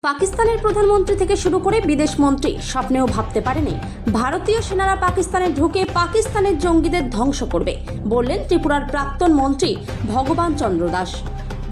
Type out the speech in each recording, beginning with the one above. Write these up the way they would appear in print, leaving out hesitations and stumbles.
পাকিস্তানের প্রধানমন্ত্রী থেকে শুরু করে বিদেশ মন্ত্রী স্বপ্নেও ভাবতে পারেনি ভারতীয় সেনারা পাকিস্তানে ঢুকে পাকিস্তানের জঙ্গিদের ধ্বংস করবে, বললেন ত্রিপুরার প্রাক্তন মন্ত্রী ভগবান চন্দ্র দাস।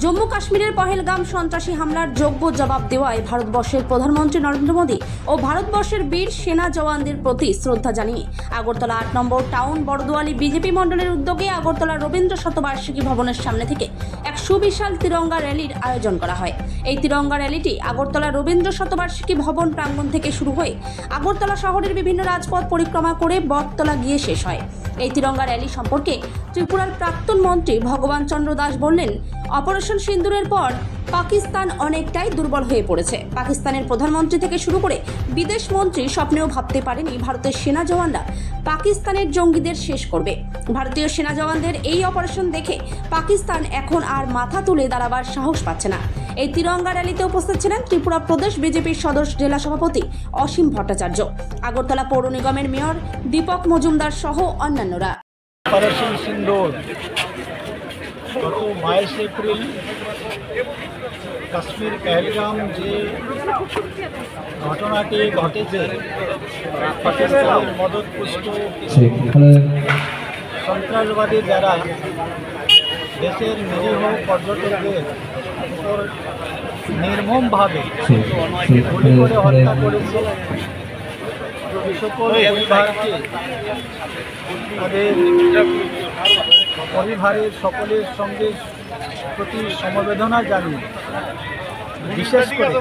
জম্মু কাশ্মীরের পহেলগাম সন্ত্রাসী হামলার যোগ্য জবাব দেওয়ায় ভারতবর্ষের প্রধানমন্ত্রী নরেন্দ্র মোদী ও ভারতবর্ষের বীর সেনা জওয়ানদের প্রতি শ্রদ্ধা জানিয়ে আগরতলা ৮ নম্বর টাউন বড়দুয়ালি বিজেপি মণ্ডলের উদ্যোগে আগরতলা রবীন্দ্র শতবার্ষিকী ভবনের সামনে থেকে এক সুবিশাল তিরঙ্গা র্যালির আয়োজন করা হয়। এই তিরঙ্গা র্যালিটি আগরতলা রবীন্দ্র শতবার্ষিকী ভবন প্রাঙ্গণ থেকে শুরু হয়ে আগরতলা শহরের বিভিন্ন রাজপথ পরিক্রমা করে বটতলা গিয়ে শেষ হয়। এই তিরঙ্গা র্যালি সম্পর্কে ত্রিপুরার প্রাক্তন মন্ত্রী ভগবান চন্দ্র দাস বললেন, অপারেশন সিন্দুরের পর পাকিস্তান অনেকটাই দুর্বল হয়ে পড়েছে। পাকিস্তানের প্রধানমন্ত্রী থেকে শুরু করে বিদেশ মন্ত্রী স্বপ্নেও ভাবতে পারেনি ভারতের সেনা জওয়ানরা পাকিস্তানের জঙ্গিদের শেষ করবে। ভারতীয় সেনা জওয়ানদের এই অপারেশন দেখে পাকিস্তান এখন আর মাথা তুলে দাঁড়াবার সাহস পাচ্ছে না। এই তিরঙ্গা র্যালিতে উপস্থিত ছিলেন ত্রিপুরা প্রদেশ বিজেপির সদস্য জেলা সভাপতি অসীম ভট্টাচার্য, আগরতলা পৌর নিগমের মেয়র দীপক মজুমদার সহ অন্যান্যরা। অপারেশন সিন্দুর গত 22 এপ্রিল কাশ্মীর পহেলগাম যে ঘটনাটি ঘটেছে, পাকিস্তানের মদতপুষ্ট সন্ত্রাসবাদী যারা দেশের নিরীহ পর্যটকদের উপর নির্মমভাবে গুলি করে হত্যা করেছে, সকল পরিবারকে তাদের পরিবারের সকলের সঙ্গে প্রতি সমবেদনা জানিয়ে বিশেষ করে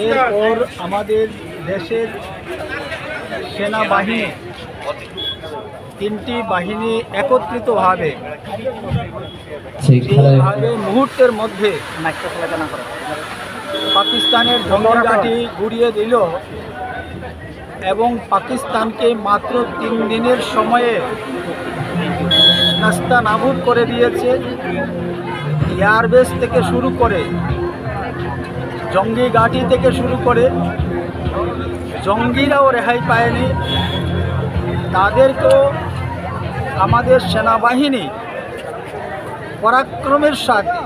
এরপর আমাদের দেশের সেনাবাহিনী 3টি বাহিনী একত্রিতভাবে যেভাবে মুহূর্তের মধ্যে পাকিস্তানের জঙ্গি গুড়িয়ে দিল এবং পাকিস্তানকে মাত্র 3 দিনের সময়ে নাস্তানাবুদ করে দিয়েছে। এয়ারবেস থেকে শুরু করে জঙ্গি ঘাঁটি থেকে শুরু করে জঙ্গিরাও রেহাই পায়নি। তাদেরকেও আমাদের সেনাবাহিনী পরাক্রমের সাথে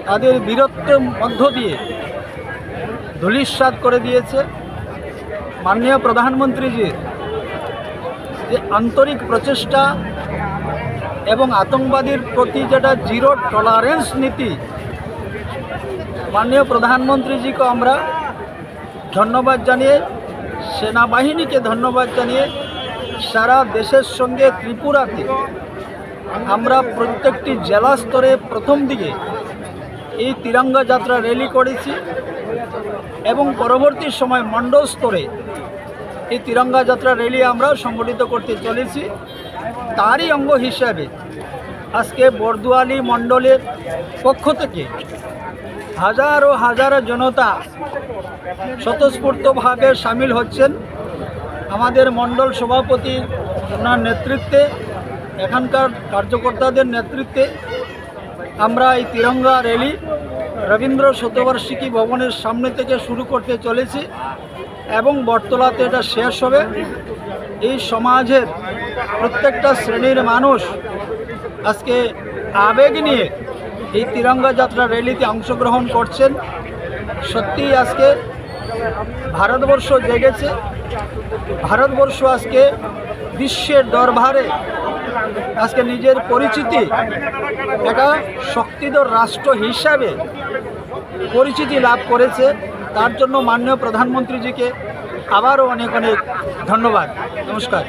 তাদের বীরত্বের মধ্য দিয়ে ধূলিসাৎ করে দিয়েছে। মাননীয় প্রধানমন্ত্রীজির যে আন্তরিক প্রচেষ্টা এবং আতঙ্কবাদীর প্রতি যেটা জিরো টলারেন্স নীতি, মাননীয় প্রধানমন্ত্রীজিকে আমরা ধন্যবাদ জানিয়ে, সেনাবাহিনীকে ধন্যবাদ জানিয়ে সারা দেশের সঙ্গে ত্রিপুরাতে আমরা প্রত্যেকটি জেলা স্তরে প্রথম দিকে এই তিরঙ্গা যাত্রা র্যালি করেছি এবং পরবর্তী সময় মণ্ডল স্তরে এই তিরঙ্গা যাত্রা র্যালি আমরা সংগঠিত করতে চলেছি। তারই অঙ্গ হিসাবে আজকে বড়দুয়ালি মণ্ডলের পক্ষ থেকে হাজারো হাজারো জনতা স্বতঃস্ফূর্তভাবে সামিল হচ্ছেন। আমাদের মণ্ডল সভাপতি ওনার নেতৃত্বে, এখানকার কার্যকর্তাদের নেতৃত্বে আমরা এই তিরঙ্গা র্যালি রবীন্দ্র শতবার্ষিকী ভবনের সামনে থেকে শুরু করতে চলেছি এবং বটতলাতে এটা শেষ হবে। এই সমাজের প্রত্যেকটা শ্রেণীর মানুষ আজকে আবেগ নিয়ে এই তিরঙ্গা যাত্রা র্যালিতে অংশগ্রহণ করছেন। সত্যি আজকে ভারতবর্ষ জেগেছে। ভারতবর্ষ আজকে বিশ্বের দরবারে আজকে নিজের পরিচিতি, একটা শক্তিধর রাষ্ট্র হিসাবে পরিচিতি লাভ করেছে। তার জন্য মাননীয় প্রধানমন্ত্রীজিকে আবারও অনেক অনেক ধন্যবাদ। নমস্কার।